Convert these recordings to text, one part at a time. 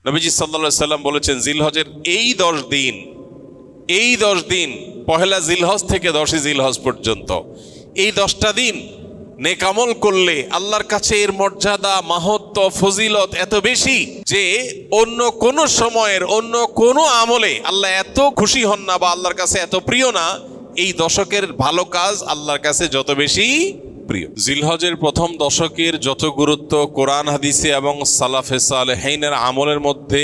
নবীজি সাল্লাল্লাহু আলাইহি সাল্লাম বলেছেন, জিলহজের এই 10 দিন পহেলা জিলহজ থেকে 10ই জিলহজ পর্যন্ত এই 10টা দিন নেক আমল করলে আল্লাহর কাছে এর মর্যাদা, মাহাত্ম্য, ফজিলত এত বেশি যে অন্য কোন সময়ের অন্য কোন আমলে আল্লাহ এত খুশি হন না বা আল্লাহর কাছে এত প্রিয় না। এই দশকের ভালো কাজ আল্লাহর কাছে যত বেশি প্রিয়। জিলহজের প্রথম দশকের যত গুরুত্ব কোরআন হাদিসে এবং সালাফে সালেহিনের আমলের মধ্যে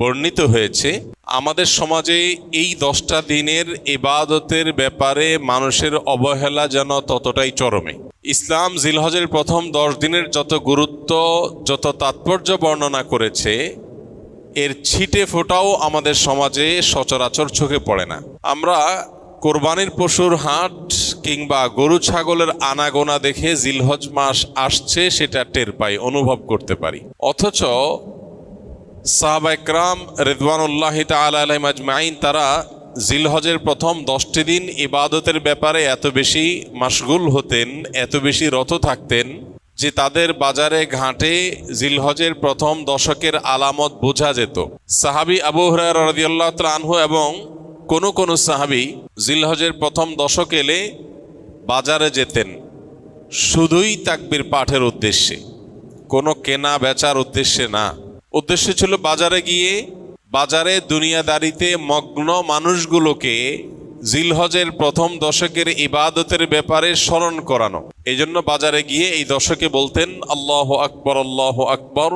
বর্ণিত হয়েছে, আমাদের সমাজে এই 10টা দিনের ইবাদতের ব্যাপারে মানুষের অবহেলা যেন ততটাই চরমে। ইসলাম জিলহজের প্রথম 10 দিনের যত গুরুত্ব, যত তাৎপর্য বর্ণনা করেছে, এর ছিটে ফোঁটাও আমাদের সমাজে সচরাচর চোখে পড়ে না। আমরা কোরবানির পশুর হাট কিংবা গরু ছাগলের আনাগোনা দেখে জিলহজ মাস আসছে সেটা টের পাই, অনুভব করতে পারি। অথচ সাহাবা একরাম রিদওয়ানুল্লাহি তাআলা আলাইহিম আজমাইন তারা জিলহজের প্রথম 10টি দিন ইবাদতের ব্যাপারে এত বেশি মাশগুল হতেন, এত বেশি রত থাকতেন যে তাদের বাজারে ঘাটে জিলহজের প্রথম দশকের আলামত বোঝা যেত। সাহাবী আবু হুরায়রা রাদিয়াল্লাহু তাআলা আনহু এবং কোন সাহাবী জিলহজের প্রথম দশক এলে বাজারে যেতেন শুধুই তাকবীর পাঠের উদ্দেশ্যে, কোনো কেনা বেচার উদ্দেশ্যে না। উদ্দেশ্য ছিল বাজারে গিয়ে বাজারে দুনিয়াদারিতে মগ্ন মানুষগুলোকে জিলহজের প্রথম দশকের ইবাদতের ব্যাপারে স্মরণ করানো। এই জন্য বাজারে গিয়ে এই দশকে বলতেন আল্লাহু আকবার, আল্লাহু আকবার,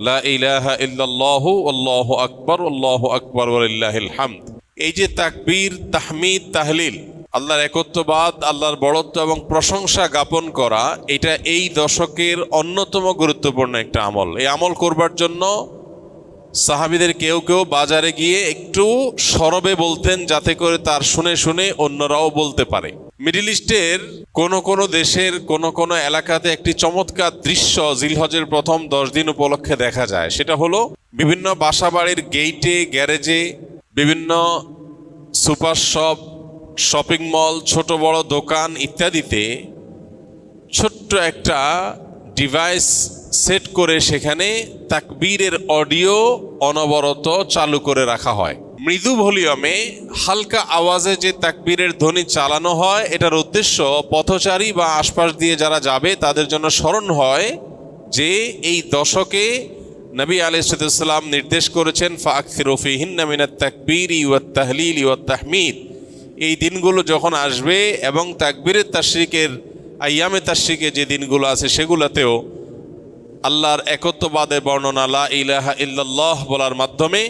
লা ইলাহা ইল্লাল্লাহু, আল্লাহু আকবার, আল্লাহু আকবার ওয়া লিল্লাহিল হামদ। এই যে তাকবীর, তাহমিদ, তাহলিল, আল্লাহর একত্ববাদ, আল্লাহর বড়ত্ব এবং প্রশংসা জ্ঞাপন করা, এটা এই দশকের অন্যতম গুরুত্বপূর্ণ একটা আমল। এই আমল করবার জন্য সাহাবীদের কেউ কেউ বাজারে গিয়ে একটু সরবে বলতেন, যাতে করে তার শুনে শুনে অন্যরাও বলতে পারে। মিডল ইস্টের কোন দেশের কোন এলাকাতে একটি চমৎকার দৃশ্য জিলহজের প্রথম 10 দিন উপলক্ষে দেখা যায়। সেটা হলো বিভিন্ন বাসাবাড়ির গেইটে, গ্যারেজে, বিভিন্ন সুপার শপ, শপিং মল, ছোট বড় দোকান ইত্যাদিতে ছোট্ট একটা ডিভাইস সেট করে সেখানে তাকবীরের অডিও অনবরত চালু করে রাখা হয়। মৃদু ভলিউমে হালকা আওয়াজে যে তাকবীরের ধ্বনি চালানো হয়, এটার উদ্দেশ্য পথচারী বা আশপাশ দিয়ে যারা যাবে তাদের জন্য স্মরণ হয় যে এই দশকে নবী আলাইহিস সালাম নির্দেশ করেছেন ফাকসিরু ফীহিন্না মিনাত তাকবীরি ওয়াত তাহলিলি ওয়াত তাহমিদ। এই দিনগুলো যখন আসবে এবং তাকবীরের তাশরিকের আইয়ামে তাশরিকে যে দিনগুলো আছে সেগুলোতেও আল্লাহর একত্ববাদের বর্ণনা, লা ইলাহা ইল্লাল্লাহ বলার মাধ্যমে,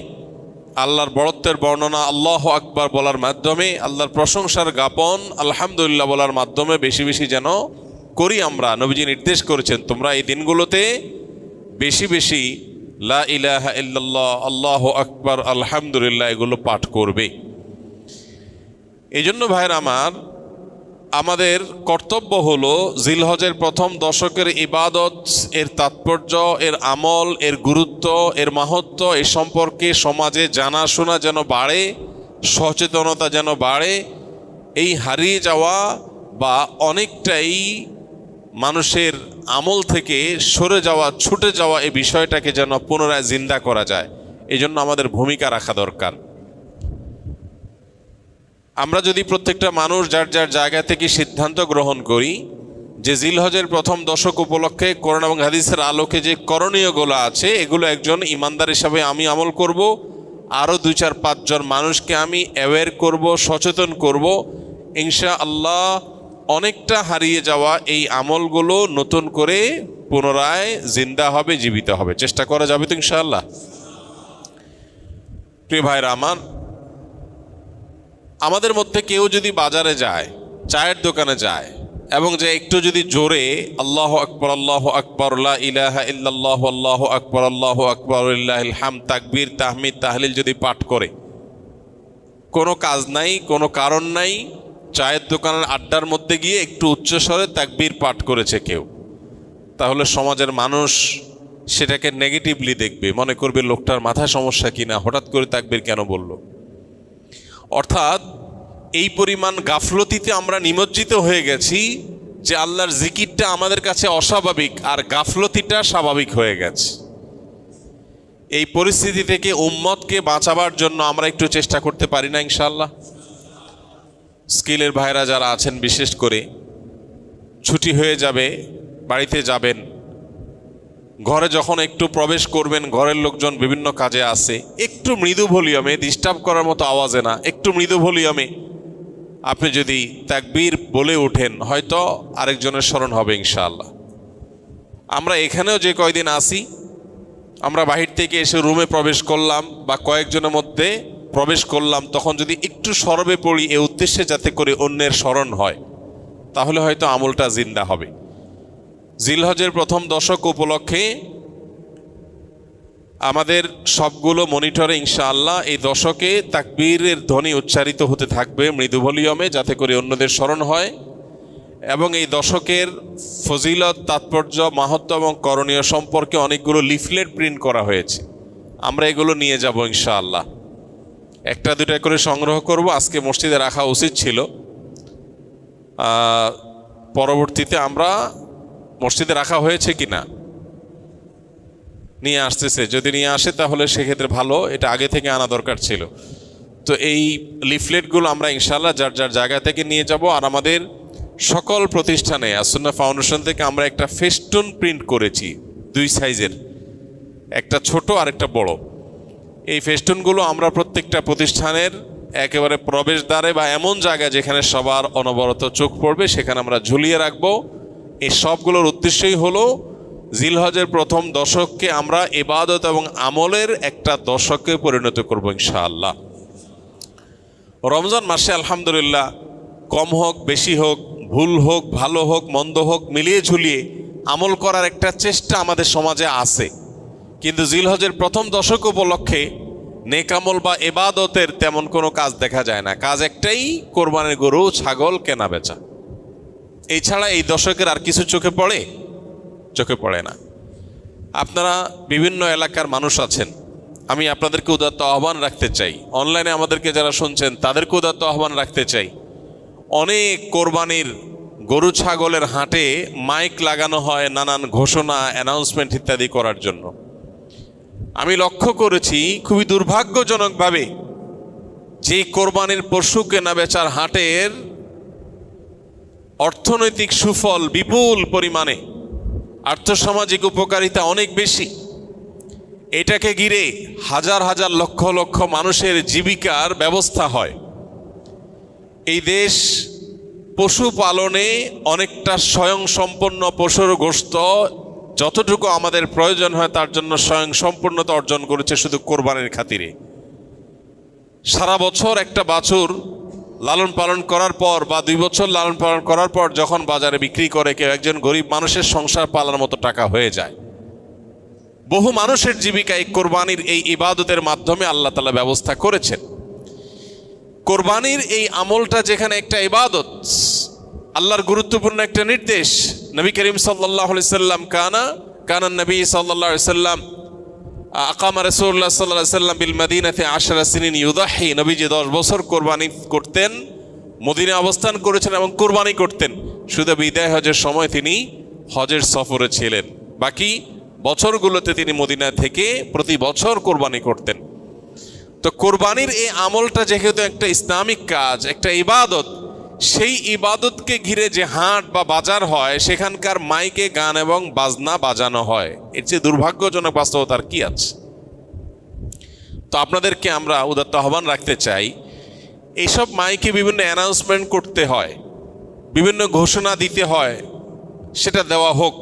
আল্লাহর বড়ত্বের বর্ণনা, আল্লাহু আকবার বলার মাধ্যমে, আল্লাহর প্রশংসার জ্ঞাপন, আলহামদুলিল্লাহ বলার মাধ্যমে বেশি বেশি যেন করি আমরা। নবীজি নির্দেশ করেছেন তোমরা এই দিনগুলোতে বেশি বেশি লা ইলাহা ইল্লাল্লাহ, আল্লাহু আকবার, আলহামদুলিল্লাহ এগুলো পাঠ করবে। এই জন্য ভাইয়ের আমার, আমাদের কর্তব্য হলো জিলহজের প্রথম দশকের ইবাদত, এর তাৎপর্য, এর আমল, এর গুরুত্ব, এর মাহাত্ম্য এ সম্পর্কে সমাজে জানাশোনা যেন বাড়ে, সচেতনতা যেন বাড়ে। এই হারিয়ে যাওয়া বা অনেকটাই মানুষের আমল থেকে সরে যাওয়া, ছুটে যাওয়া এই বিষয়টাকে যেন পুনরায় জিন্দা করা যায়, এই জন্য আমাদের ভূমিকা রাখা দরকার। আমরা যদি প্রত্যেকটা মানুষ যার যার জায়গা থেকে সিদ্ধান্ত গ্রহণ করি যে জিলহজের প্রথম দশক উপলক্ষে কোরআন এবং হাদিসের আলোকে যে করণীয়গুলো আছে এগুলো একজন ইমানদার হিসাবে আমি আমল করব, আরও 2-4-5 জন মানুষকে আমি অ্যাওয়্যার করব, সচেতন করব, ইনশাআল্লাহ অনেকটা হারিয়ে যাওয়া এই আমলগুলো নতুন করে পুনরায় জিন্দা হবে, জীবিত হবে। চেষ্টা করা যাবে তো ইনশাআল্লাহ? প্রিয় ভাইরা আমার, আমাদের মধ্যে কেউ যদি বাজারে যায়, চায়ের দোকানে যায় এবং যে একটু যদি জোরে আল্লাহু আকবার, আল্লাহু আকবার, লা ইলাহা ইল্লাল্লাহু, আল্লাহু আকবার, আল্লাহু আকবার, লিল্লাহিল হামদ, তাকবীর, তাহমিদ, তাহলিল যদি পাঠ করে, কোনো কাজ নাই, কোনো কারণ নাই, চায়ের দোকানের আড্ডার মধ্যে গিয়ে একটু উচ্চস্বরে তাকবীর পাঠ করেছে কেউ, তাহলে সমাজের মানুষ সেটাকে নেগেটিভলি দেখবে, মনে করবে লোকটার মাথায় সমস্যা কিনা, হঠাৎ করে তাকবীর কেন বলল। অর্থাৎ এই পরিমাণ গাফলতিতে আমরা নিমজ্জিত হয়ে গেছি যে আল্লাহর জিকিরটা আমাদের কাছে অস্বাভাবিক আর গাফলতিটা স্বাভাবিক হয়ে গেছে। এই পরিস্থিতি থেকে উম্মতকে বাঁচাবার জন্য আমরা একটু চেষ্টা করতে পারি না ইনশাআল্লাহ? স্কিলের ভাইরা যারা আছেন, বিশেষ করে ছুটি হয়ে যাবে, বাড়িতে যাবেন, ঘরে যখন একটু প্রবেশ করবেন, ঘরের লোকজন বিভিন্ন কাজে আছে, একটু মৃদু ভলিউমে, ডিস্টার্ব করার মতো আওয়াজে না, একটু মৃদু ভলিউমে আপনি যদি তাকবীর বলে ওঠেন, হয়তো আরেকজনের স্মরণ হবে ইনশাআল্লাহ। আমরা এখানেও যে কয়দিন আসি, আমরা বাহির থেকে এসে রুমে প্রবেশ করলাম বা কয়েকজনের মধ্যে প্রবেশ করলাম, তখন যদি একটু সরবে পড়ি এ উদ্দেশ্যে যাতে করে অন্যের স্মরণ হয়, তাহলে হয়তো আমলটা জিন্দা হবে। জিলহজের প্রথম দশক উপলক্ষে আমাদের সবগুলো মনিটরে ইনশাআল্লাহ এই দশকে তাকবীরের ধ্বনি উচ্চারিত হতে থাকবে মৃদু ভলিউমে, যাতে করে অন্যদের স্মরণ হয়। এবং এই দশকের ফজিলত, তাৎপর্য, মাহাত্ম্য এবং করণীয় সম্পর্কে অনেকগুলো লিফলেট প্রিন্ট করা হয়েছে। আমরা এগুলো নিয়ে যাব ইনশাআল্লাহ। একটা দুটা করে সংগ্রহ করব। আজকে মসজিদে রাখা উচিত ছিল, পরবর্তীতে আমরা মসজিদে রাখা হয়েছে কিনা নিয়ে আসতেছে, যদি নিয়ে আসে তাহলে সেক্ষেত্রে ভালো, এটা আগে থেকে আনা দরকার ছিল। তো এই লিফলেটগুলো আমরা ইনশাআল্লাহ যার যার জায়গা থেকে নিয়ে যাব। আর আমাদের সকল প্রতিষ্ঠানে আসুন্নাহ ফাউন্ডেশন থেকে আমরা একটা ফেস্টুন প্রিন্ট করেছি, 2 সাইজের, একটা ছোট আর একটা বড়। এই ফেস্টুনগুলো আমরা প্রত্যেকটা প্রতিষ্ঠানের একেবারে প্রবেশদ্বারে বা এমন জায়গায় যেখানে সবার অনবরত চোখ পড়বে সেখানে আমরা ঝুলিয়ে রাখবো। এই সবগুলোর উদ্দেশ্যই হলো জিলহজের প্রথম দশককে আমরা ইবাদত এবং আমলের একটা দশকে পরিণত করব ইনশাআল্লাহ। রমজান মাসে আলহামদুলিল্লাহ কম হোক বেশি হোক, ভুল হোক ভালো হোক মন্দ হোক, মিলিয়ে ঝুলিয়ে আমল করার একটা চেষ্টা আমাদের সমাজে আছে। কিন্তু জিলহজের প্রথম দশক উপলক্ষে নেকামল বা ইবাদতের তেমন কোনো কাজ দেখা যায় না। কাজ একটাই, কোরবানির গরু ছাগল কেনা বেচা। এছাড়া এই দশকের আর কিছু চোখে পড়ে? চোখে পড়ে না। আপনারা বিভিন্ন এলাকার মানুষ আছেন, আমি আপনাদেরকে উদাত্ত আহ্বান রাখতে চাই, অনলাইনে আমাদেরকে যারা শুনছেন তাদেরকে উদাত্ত আহ্বান রাখতে চাই। অনেক কোরবানির গরু ছাগলের হাটে মাইক লাগানো হয় নানান ঘোষণা, অ্যানাউন্সমেন্ট ইত্যাদি করার জন্য। আমি লক্ষ্য করেছি খুবই দুর্ভাগ্যজনকভাবে যে কোরবানির পশু কেনা বেচার হাটের অর্থনৈতিক সুফল বিপুল পরিমাণে, আর্থসামাজিক উপকারিতা অনেক বেশি, এটাকে ঘিরে হাজার হাজার লক্ষ লক্ষ মানুষের জীবিকার ব্যবস্থা হয়। এই দেশ পশু পালনে অনেকটা স্বয়ংসম্পন্ন, পশুর গোশত যতটুকু আমাদের প্রয়োজন হয় তার জন্য স্বয়ংসম্পূর্ণতা অর্জন করেছে শুধু কোরবানির খাতিরে। সারা বছর একটা বাছুর লালন পালন করার পর বা 2 বছর লালন পালন করার পর যখন বাজারে বিক্রি করে, কেউ একজন গরিব মানুষের সংসার পালার মতো টাকা হয়ে যায়। বহু মানুষের জীবিকা এই কোরবানির এই ইবাদতের মাধ্যমে আল্লাহ তাআলা ব্যবস্থা করেছেন। কোরবানির এই আমলটা যেখানে একটা ইবাদত, আল্লাহর গুরুত্বপূর্ণ একটা নির্দেশ। নবী করিম সাল্লাল্লাহু আলাইহি সাল্লাম কানা নবী সাল্লাল্লাহু আলাইহি সাল্লাম আকামা রাসূলুল্লাহ সাল্লাল্লাহু আলাইহি সাল্লাম বিল মদিনাতে 10 সিনিন ইউদাহি। নবীজি 10 বছর কোরবানি করতেন, মদিনায় অবস্থান করেছেন এবং কোরবানি করতেন। শুধু বিদায় হজের সময় তিনি হজের সফরে ছিলেন, বাকি বছরগুলোতে তিনি মদিনা থেকে প্রতি বছর কোরবানি করতেন। তো কোরবানির এই আমলটা যেহেতু একটা ইসলামিক কাজ, একটা ইবাদত, সেই ইবাদতকে ঘিরে যে হাট বা বাজার হয় সেখানকার মাইকে গান এবং বাজনা বাজানো হয়, এর চেয়ে দুর্ভাগ্যজনক বাস্তবতার কি আছে? তো আপনাদেরকে আমরা উদাত্ত আহ্বান রাখতে চাই, এইসব মাইকে বিভিন্ন অ্যানাউন্সমেন্ট করতে হয়, বিভিন্ন ঘোষণা দিতে হয়, সেটা দেওয়া হোক।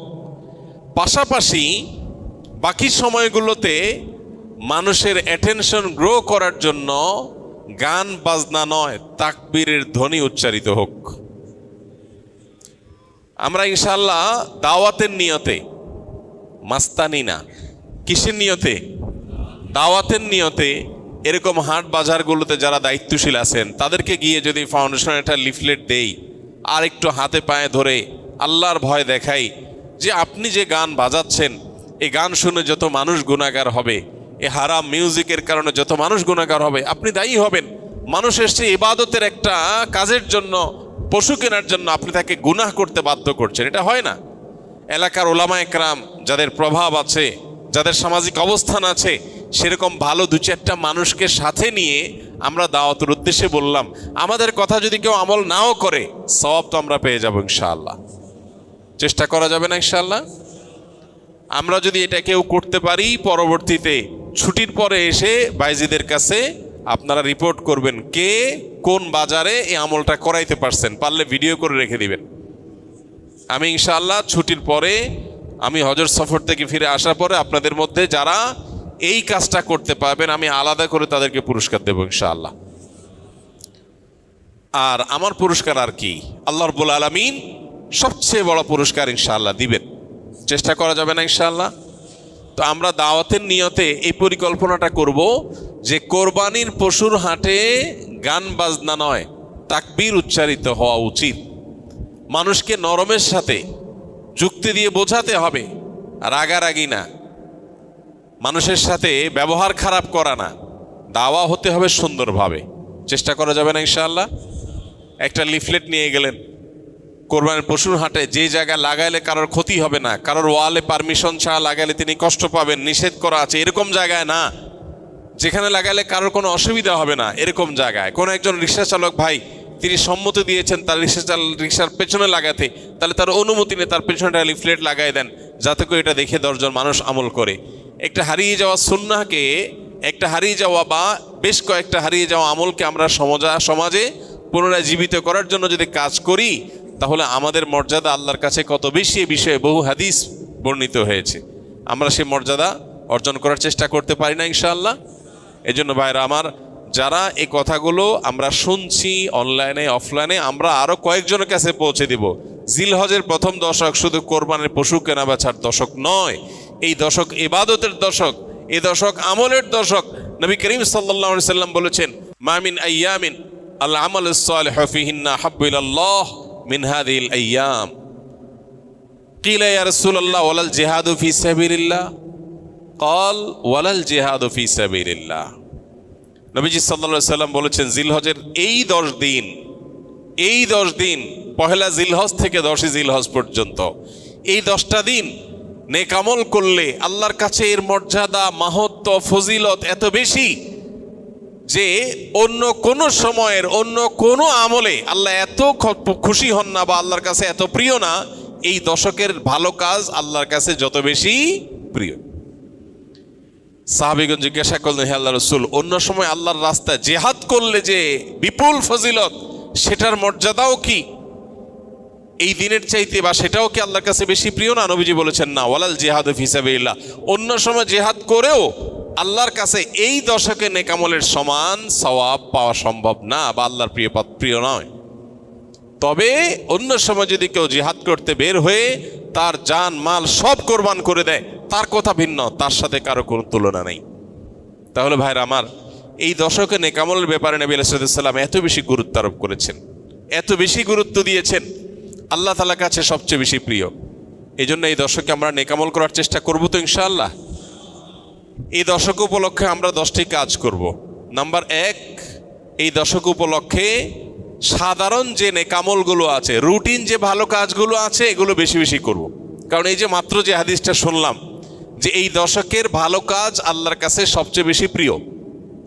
পাশাপাশি বাকি সময়গুলোতে মানুষের অ্যাটেনশন গ্রো করার জন্য গান বাজনা নয়, তাকবীরের ধ্বনি উচ্চারিত হোক। আমরা ইনশাআল্লাহ দাওয়াতের নিয়তে, মাস্তানি না, কিসের নিয়তে? দাওয়াতের নিয়তে এরকম হাট বাজারগুলোতে যারা দায়িত্বশীল আছেন তাদেরকে গিয়ে যদি ফাউন্ডেশন একটা লিফলেট দেই, আর একটু হাতে পায়ে ধরে আল্লাহর ভয় দেখাই যে আপনি যে গান বাজাচ্ছেন, এই গান শুনে যত মানুষ গুনাহগার হবে, এই হারাম মিউজিকের কারণে যত মানুষ গুনাহগার হবে, আপনি দায়ী হবেন। মানুষ এসছে ইবাদতের একটা কাজের জন্য, পশু কেনার জন্য, আপনি তাকে গুনাহ করতে বাধ্য করছেন, এটা হয় না। এলাকার ওলামা একরাম যাদের প্রভাব আছে, যাদের সামাজিক অবস্থান আছে, সেরকম ভালো দু চারটা মানুষকে সাথে নিয়ে আমরা দাওয়াতের উদ্দেশ্যে বললাম। আমাদের কথা যদি কেউ আমল নাও করে, সওয়াব তো আমরা পেয়ে যাব ইনশাআল্লাহ। চেষ্টা করা যাবে না ইনশাআল্লাহ? আমরা যদি এটা কেউ করতে পারি, পরবর্তীতে ছুটির পরে এসে বাইজিদের কাছে আপনারা রিপোর্ট করবেন কে কোন বাজারে এই আমলটা করাইতে পারছেন, পারলে ভিডিও করে রেখে দিবেন। আমি ইনশাআল্লাহ ছুটির পরে, আমি হজর সফর থেকে ফিরে আসার পরে আপনাদের মধ্যে যারা এই কাজটা করতে পারবেন, আমি আলাদা করে তাদেরকে পুরস্কার দেব ইনশাআল্লাহ। আর আমার পুরস্কার আর কি, আল্লাহ রাব্বুল আলামিন সবচেয়ে বড় পুরস্কার ইনশাআল্লাহ দিবেন। চেষ্টা করা যাবে না ইনশাআল্লাহ? তো আমরা দাওয়াতের নিয়তে এই পরিকল্পনাটা করব যে কোরবানির পশুর হাটে গান বাজনা নয়, তাকবীর উচ্চারিত হওয়া উচিত। মানুষকে নরমের সাথে যুক্তি দিয়ে বোঝাতে হবে, রাগারাগি না, মানুষের সাথে ব্যবহার খারাপ করা না, দাওয়া হতে হবে সুন্দরভাবে। চেষ্টা করা যাবে না ইনশাআল্লাহ? একটা লিফলেট নিয়ে গেলেন কোরবানির পশুর হাটে, যে জায়গায় লাগাইলে কারোর ক্ষতি হবে না, কারোর ওয়ালে পারমিশন ছাড়া লাগাইলে তিনি কষ্ট পাবেন, নিষেধ করা আছে, এরকম জায়গায় না। যেখানে লাগাইলে কারোর কোনো অসুবিধা হবে না এরকম জায়গায়। কোনো একজন রিক্সা চালক ভাই তিনি সম্মতি দিয়েছেন তার রিক্সার পেছনে লাগাতে, তাহলে তার অনুমতি নিয়ে তার পেছনে লিফলেট লাগাই দেন, যাতে করে এটা দেখে 10 জন মানুষ আমল করে। একটা হারিয়ে যাওয়া সুন্নাহকে, একটা হারিয়ে যাওয়া বা বেশ কয়েকটা হারিয়ে যাওয়া আমলকে আমরা সমাজে পুনরায় জীবিত করার জন্য যদি কাজ করি, তাহলে আমাদের মর্যাদা আল্লাহর কাছে কত বেশি, এ বিষয়ে বহু হাদিস বর্ণিত হয়েছে। আমরা সেই মর্যাদা অর্জন করার চেষ্টা করতে পারি না ইনশাআল্লাহ? এজন্য ভাইরা আমার, যারা এই কথাগুলো আমরা শুনছি অনলাইনে অফলাইনে, আমরা আরো কয়েকজনের কাছে পৌঁছে দিব। জিলহজের প্রথম দশক শুধু কোরবানির পশু কেনা বেচার দশক নয়, এই দশক ইবাদতের দশক, এই দশক আমলের দশক। নবী করিম সাল্লাল্লাহু আলাইহি সাল্লাম বলেছেন, মা মিন আইয়ামিন আল আমালুস সালিহু ফিহিন্না হাব্বু ইলাল্লাহ মিন হাযিহিল আইয়াম। কিলা ইয়া রাসূলুল্লাহ ওয়ালাল জিহাদু ফি সাবিলিল্লাহ? ক্বাল ওয়ালাল জিহাদু ফি সাবিলিল্লাহ। নবীজি সাল্লাল্লাহু আলাইহি সাল্লাম বলেছেন, জিলহজের এই 10 দিন, পহেলা জিলহজ থেকে 10ই জিলহজ পর্যন্ত এই 10টা দিন নেক আমল করলে আল্লাহর কাছে এর মর্যাদা, মাহাত্ম্য, ফজিলত এত বেশি যে অন্য কোন সময়ের অন্য কোন আমলে আল্লাহ এত খুশি হন না বা আল্লাহর কাছে এত প্রিয় না। এই দশকের ভালো কাজ আল্লাহর কাছে যত বেশি প্রিয়। সাহাবীগণ জিজ্ঞাসা করলেন, হে আল্লাহর রাসূল, অন্য সময় আল্লাহর রাস্তায় জিহাদ করলে যে বিপুল ফজিলত, সেটার মর্যাদাও কি এই দিনের চাইতে বা সেটাও কি আল্লাহর কাছে বেশি প্রিয় না? নবীজি বলেছেন, না, ওয়ালাল জিহাদু ফি সাবিলিল্লাহ। অন্য সময় জিহাদ করেও আল্লাহর কাছে এই দশকে নেক আমলের সমান সওয়াব পাওয়া সম্ভব না বা আল্লাহর প্রিয় নয়। তবে অন্য সময় যদি কেউ জিহাদ করতে বের হয়ে তার জান মাল সব কোরবান করে দেয়, তার কথা ভিন্ন, তার সাথে কারো কোনো তুলনা নেই। তাহলে ভাইরা আমার, এই দশকে নেক আমলের ব্যাপারে নবী আলাইহিস সালাম এত বেশি গুরুত্ব আরোপ করেছেন, এত বেশি গুরুত্ব দিয়েছেন, আল্লাহ তাআলার কাছে সবচেয়ে বেশি প্রিয়। এই জন্য এই দশকে আমরা নেক আমল করার চেষ্টা করব তো ইনশাআল্লাহ। এই দশক উপলক্ষে আমরা 10টি কাজ করব। নাম্বার 1, এই দশক উপলক্ষে সাধারণ যে নেক আমলগুলো আছে, রুটিন যে ভালো কাজগুলো আছে, এগুলো বেশি বেশি করব। কারণ এই যে মাত্র যে হাদিসটা শুনলাম যে এই দশকের ভালো কাজ আল্লাহর কাছে সবচেয়ে বেশি প্রিয়,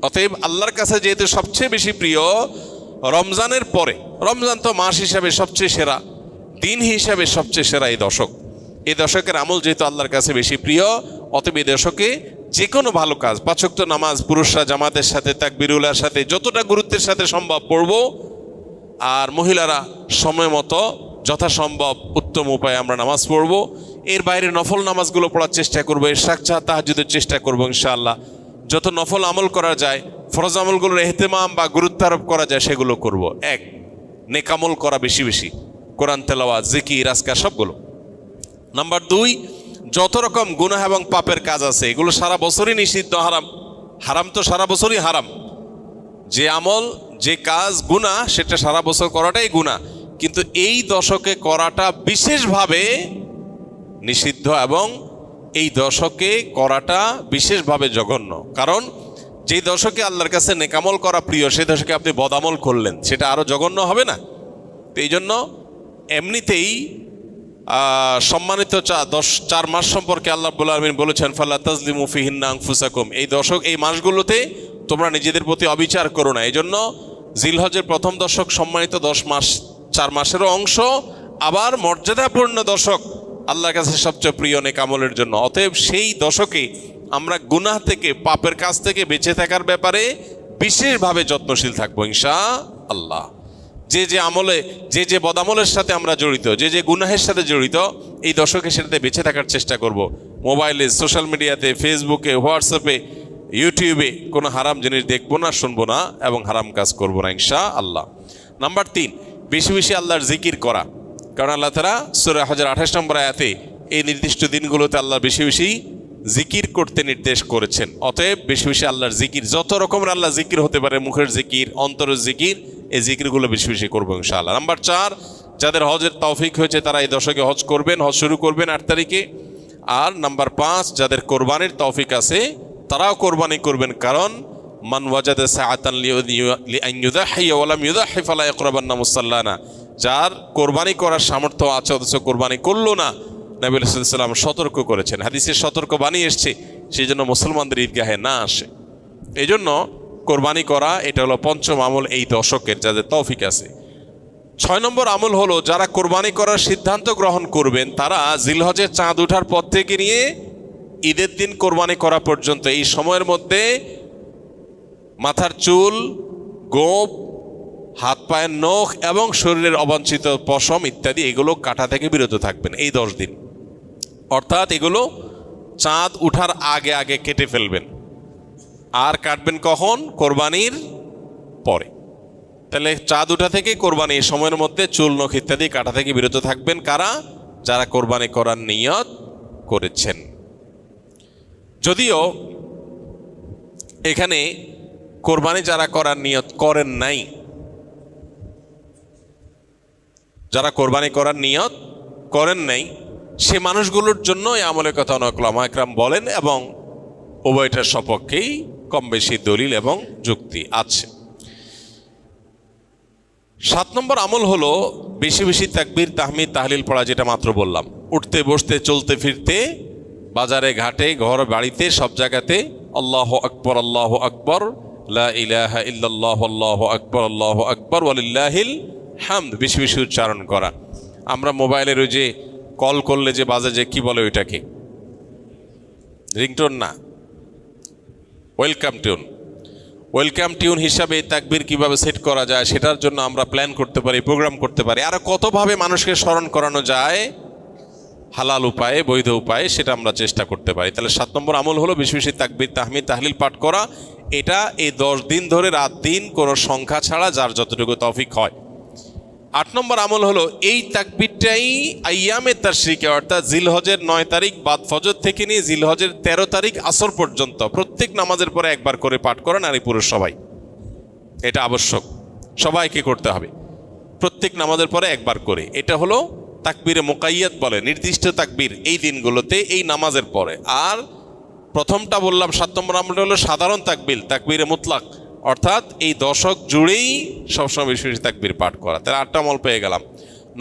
অতএব আল্লাহর কাছে যেহেতু সবচেয়ে বেশি প্রিয়, রমজানের পরে, রমজান তো মাস হিসাবে সবচেয়ে সেরা, দিন হিসাবে সবচেয়ে সেরা এই দশক, এই দশকের আমল যেহেতু আল্লাহর কাছে বেশি প্রিয়, অতএব এই দশকে যে কোনো ভালো কাজ, 5 ওয়াক্ত নামাজ পুরুষরা জামাতের সাথে তাকবীরুল্লাহর সাথে যতটা গুরুত্বের সাথে সম্ভব পড়ব, আর মহিলারা সময় মতো যথাসম্ভব উত্তম উপায়ে আমরা নামাজ পড়ব। এর বাইরে নফল নামাজগুলো পড়ার চেষ্টা করবো, ইশরাক তাহাজ্জুদের চেষ্টা করবো ইনশাআল্লাহ। যত নফল আমল করা যায়, ফরজ আমলগুলোর ইহতিমাম বা গুরুত্ব আরোপ করা যায় সেগুলো করব। 1, নেক আমল করা বেশি বেশি, কোরআন তেলাওয়াত, জিকির, আজকার সবগুলো। নাম্বার 2, যত রকম গুনাহ এবং পাপের কাজ আছে এগুলো সারা বছরই নিষিদ্ধ, হারাম। হারাম তো সারা বছরই হারাম। যে আমল, যে কাজ গুনাহ, সেটা সারা বছর করাটাই গুনাহ, কিন্তু এই দশকে করাটা বিশেষভাবে নিষিদ্ধ এবং এই দশকে করাটা বিশেষভাবে জঘন্য। কারণ যেই দশকে আল্লাহর কাছে নেক আমল করা প্রিয়, সেই দশকে আপনি বদামল করলেন, সেটা আরো জঘন্য হবে না? তো এই জন্য এমনিতেই সম্মানিত 4 মাস সম্পর্কে আল্লাহ রাব্বুল আলামিন বলেছেন ফালা তাজলিমু ফিহিন্না আনফুসাকুম, এই দশক এই মাসগুলোতে তোমরা নিজেদের প্রতি অবিচার করো না। এই জন্য জিলহজের প্রথম দশক সম্মানিত 10 মাস, 4 মাসেরও অংশ, আবার মর্যাদাপূর্ণ দশক, আল্লাহর কাছে সবচেয়ে প্রিয় নেক আমলের জন্য। অতএব সেই দশকে আমরা গুনাহ থেকে, পাপের কাজ থেকে বেঁচে থাকার ব্যাপারে বিশেষভাবে যত্নশীল থাকবো ইনশাআল্লাহ। যে আমলে, যে বদামলের সাথে আমরা জড়িত, যে গুনাহের সাথে জড়িত, এই দশকে সেটাতে বেঁচে থাকার চেষ্টা করব। মোবাইলে, সোশ্যাল মিডিয়াতে, ফেসবুকে, হোয়াটসঅ্যাপে, ইউটিউবে কোনো হারাম জিনিস দেখবো না, শুনবো না এবং হারাম কাজ করবো না ইনশাআল্লাহ। নাম্বার 3, বেশি বেশি আল্লাহর জিকির করা। কারণ আল্লাহ তাআলা সূরা হজের 28 নম্বর আয়াতে এই নির্দিষ্ট দিনগুলোতে আল্লাহ বেশি বেশি জিকির করতে নির্দেশ করেছেন। অতএব বেশি বেশি আল্লাহর জিকির, যত রকমের আল্লাহ জিকির হতে পারে, মুখের জিকির, অন্তরের জিকির, এই জিকিরগুলো বেশি বেশি করবো ইনশাআল্লাহ। নাম্বার 4, যাদের হজের তৌফিক হয়েছে তারা এই দশকে হজ করবেন, হজ শুরু করবেন 8 তারিখে। আর নাম্বার 5, যাদের কোরবানির তৌফিক আছে তারাও কোরবানি করবেন, কারণ মান ওয়াজাদা সাআতান লিআন ইউযাহিয়া ওয়া লাম ইউযাহি ফালা ইয়াকরাবান্না মুসাল্লানা, যার কোরবানি করার সামর্থ্য আছে অথচ কোরবানি করলো না, নবী সাল্লাল্লাহু আলাইহি ওয়াসাল্লাম সতর্ক করেছেন, হাদিসে সতর্ক বাণী এসছে, সেই জন্য মুসলমানদের ঈদগাহে না আসে। এই জন্য কোরবানি করা এটা হলো 5ম আমল এই দশকের, যাদের তৌফিক আছে। 6 নম্বর আমল হলো, যারা কোরবানি করার সিদ্ধান্ত গ্রহণ করবেন তারা জিলহজের চাঁদ ওঠার পর থেকে নিয়ে ঈদের দিন কোরবানি করা পর্যন্ত এই সময়ের মধ্যে মাথার চুল, গোঁফ, হাত পায়ের নখ এবং শরীরের অবাঞ্ছিত পশম ইত্যাদি এগুলো কাটা থেকে বিরত থাকবেন এই 10 দিন। অর্থাৎ এগুলো চাঁদ উঠার আগে আগে কেটে ফেলবেন। আর কাটবেন কখন? কোরবানির পরে। তাহলে চাঁদ উঠা থেকে কোরবানি এই সময়ের মধ্যে চুল, নখ ইত্যাদি কাটা থেকে বিরত থাকবেন কারা? যারা কোরবানি করার নিয়ত করেছেন। যদিও এখানে কোরবানি যারা করার নিয়ত করেন নাই, যারা কোরবানি করার নিয়ত করেন নাই সে মানুষগুলোর জন্য এই আমলের কথা অনেক উলামা ইকরাম বলেন এবং উভয়টার সপক্ষেই কম বেশি দলিল এবং যুক্তি আছে। 7 নম্বর আমল হলো বেশি বেশি তাকবীর, তাহমিদ, তাহলিল পড়া, যেটা মাত্র বললাম। উঠতে বসতে, চলতে ফিরতে, বাজারে ঘাটে, ঘর বাড়িতে, সব জায়গাতে আল্লাহু আকবার, আল্লাহু আকবার, লা ইলাহা ইল্লাল্লাহ, আল্লাহু আকবার, আল্লাহু আকবার, ওয়ালিল্লাহিল হামদ, বেশি বেশি উচ্চারণ করা। আমরা মোবাইলের ওই যে কল করলে যে বাজে, যে কি বলে ওইটাকে, রিংটোন না, ওয়েলকাম টিউন, ওয়েলকাম টিউন হিসাবে তাকবীর কিভাবে সেট করা যায় সেটার জন্য আমরা প্ল্যান করতে পারি, প্রোগ্রাম করতে পারি। আর কতভাবে মানুষকে স্মরণ করানো যায় হালাল উপায়ে, বৈধ উপায়ে, সেটা আমরা চেষ্টা করতে পারি। তাহলে 7 নম্বর আমল হলো বেশি বেশি তাকবীর, তাহমিদ, তাহলিল পাঠ করা। এটা এই 10 দিন ধরে রাত দিন কোনো সংখ্যা ছাড়া যার যতটুকু তৌফিক হয়। 8 নম্বর আমল হলো এই তাকবীরটাই আইয়ামে তাশরিকে, অর্থাৎ জিলহজের 9 তারিখ বাদ ফজর থেকে নিয়ে জিলহজের 13 তারিখ আসর পর্যন্ত প্রত্যেক নামাজের পরে একবার করে পাঠ করা, নারী পুরুষ সবাই। এটা আবশ্যক, সবাইকে করতে হবে প্রত্যেক নামাজের পরে একবার করে। এটা হলো তাকবীরে মুকাইয়াদ বলে, নির্দিষ্ট তাকবীর এই দিনগুলোতে এই নামাজের পরে। আর প্রথমটা বললাম 7 নম্বর আমলটা হলো সাধারণ তাকবীর, তাকবীরে মুতলাক, অর্থাৎ এই দশক জুড়েই সবসময় বেশি বেশি তাকবীর পাঠ করা। তাহলে 8টা আমল পেয়ে গেলাম।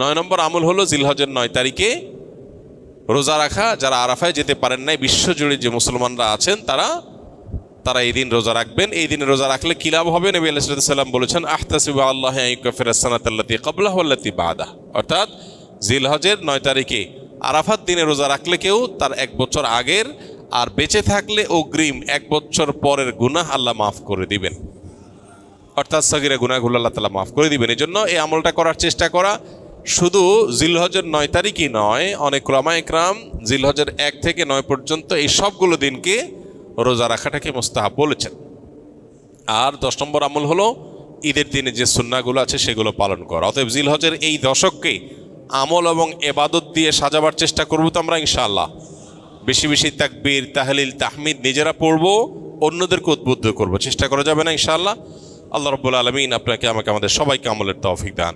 9 নম্বর আমল হলো জিলহজের 9 তারিখে রোজা রাখা। যারা আরাফায় যেতে পারেন নাই, বিশ্বজুড়ে যে মুসলমানরা আছেন তারা এই দিন রোজা রাখবেন। এই দিনে রোজা রাখলে কি লাভ হবে? নবী আলাইহিস সালাম বলেছেন, আহতাসিবু আল্লাহ আন ইউকাফিরাস সানাতাল্লাতী ক্বাবলাহু ওয়াল্লাতী বা'দাহু, অর্থাৎ জিলহজের 9 তারিখে আরাফাত দিনে রোজা রাখলে কেউ তার 1 বছর আগের আর বেঁচে থাকলে অগ্রিম 1 বছর পরের গুনাহ আল্লাহ মাফ করে দিবেন, অর্থাৎ সগীরা গুনাহগুলো আল্লাহ তাআলা মাফ করে দিবেন। এই জন্য এই আমলটা করার চেষ্টা করা। শুধু জিলহজের 9 তারিখই নয়, অনেক উলামা ইকরাম জিলহজের 1 থেকে 9 পর্যন্ত এই সবগুলো দিনকে রোজা রাখাটাকে মুস্তাহাব বলেছেন। আর 10 নম্বর আমল হলো ঈদের দিনে যে সুন্নাহগুলো আছে সেগুলো পালন করা। অতএব জিলহজের এই দশককে আমল এবং ইবাদত দিয়ে সাজাবার চেষ্টা করব তো আমরা ইনশাআল্লাহ। বেশি বেশি তাকবীর, তাহলিল, তাহমিদ নিজেরা পড়বো, অন্যদেরকে উদ্বুদ্ধ করব, চেষ্টা করা যাবে না ইনশাআল্লাহ। আল্লাহ রাব্বুল আলামিন আপনাকে, আমাকে, আমাদের সবাইকে আমলের তৌফিক দান।